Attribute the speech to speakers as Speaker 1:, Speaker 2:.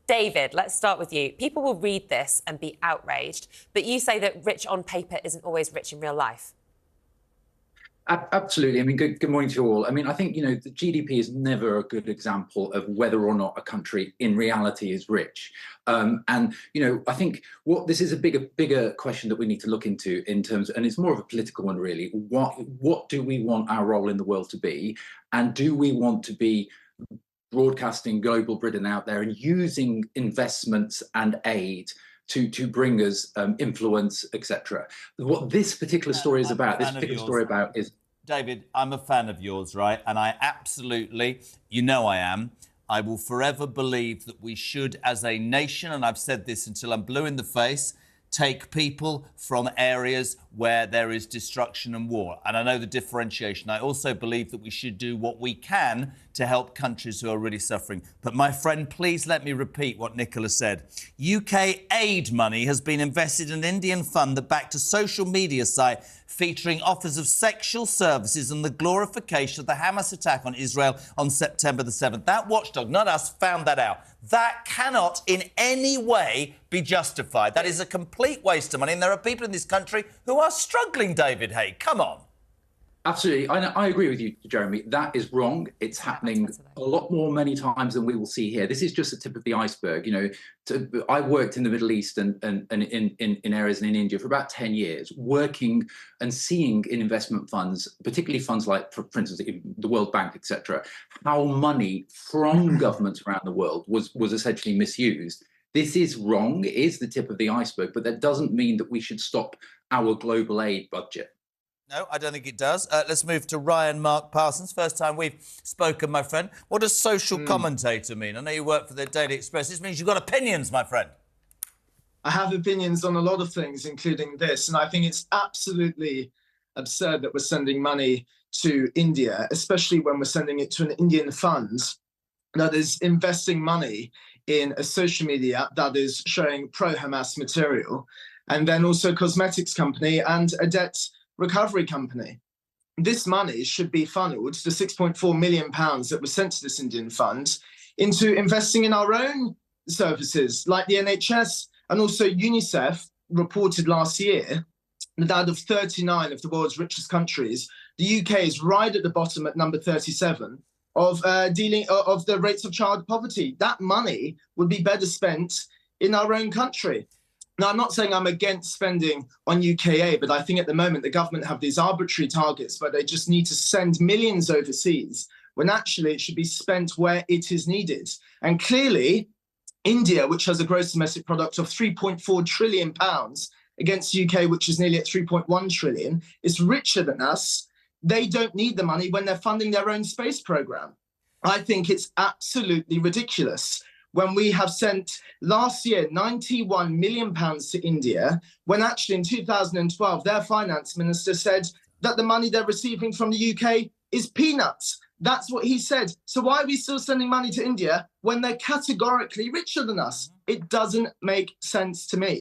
Speaker 1: David, let's start with you. People will read this and be outraged, but you say that rich on paper isn't always rich in real life.
Speaker 2: Absolutely. I mean, good morning to you all. I mean, I think, the GDP is never a good example of whether or not a country in reality is rich. I think this is a bigger question that we need to look into in terms, and it's more of a political one, really. What do we want our role in the world to be? And do we want to be broadcasting global Britain out there and using investments and aid to bring us influence, etc. What this particular story is about, is...
Speaker 3: David, I'm a fan of yours, right? And I absolutely, I am, I will forever believe that we should, as a nation, and I've said this until I'm blue in the face, take people from areas where there is destruction and war. And I know the differentiation. I also believe that we should do what we can to help countries who are really suffering. But my friend, please let me repeat what Nicola said. UK aid money has been invested in an Indian fund that backed a social media site featuring offers of sexual services and the glorification of the Hamas attack on Israel on September the 7th. That watchdog, not us, found that out. That cannot in any way be justified. That is a complete waste of money. And there are people in this country who are struggling, David Haigh. Come on.
Speaker 2: Absolutely. I agree with you, Jeremy. That is wrong. It's happening a lot more many times than we will see here. This is just the tip of the iceberg. I worked in the Middle East and in areas and in India for about 10 years, working and seeing in investment funds, particularly funds like, for instance, the World Bank, etc., how money from governments around the world was essentially misused. This is wrong. It is the tip of the iceberg, but that doesn't mean that we should stop our global aid budget.
Speaker 3: No, I don't think it does. Let's move to Ryan Mark Parsons. First time we've spoken, my friend. What does social commentator mean? I know you work for the Daily Express. This means you've got opinions, my friend.
Speaker 4: I have opinions on a lot of things, including this. And I think it's absolutely absurd that we're sending money to India, especially when we're sending it to an Indian fund that is investing money in a social media app that is showing pro-Hamas material, and then also a cosmetics company and a debt recovery company. This money should be funneled, the £6.4 million that was sent to this Indian fund, into investing in our own services like the NHS. And also UNICEF reported last year that out of 39 of the world's richest countries, the UK is right at the bottom at number 37 of the rates of child poverty. That money would be better spent in our own country. Now, I'm not saying I'm against spending on UKA, but I think at the moment the government have these arbitrary targets where they just need to send millions overseas, when actually it should be spent where it is needed. And clearly, India, which has a gross domestic product of £3.4 trillion against the UK, which is nearly at 3.1 trillion, is richer than us. They don't need the money when they're funding their own space program. I think it's absolutely ridiculous when we have sent last year £91 million to India, when actually in 2012 their finance minister said that the money they're receiving from the UK is peanuts. That's what he said. So why are we still sending money to India when they're categorically richer than us? It doesn't make sense to me.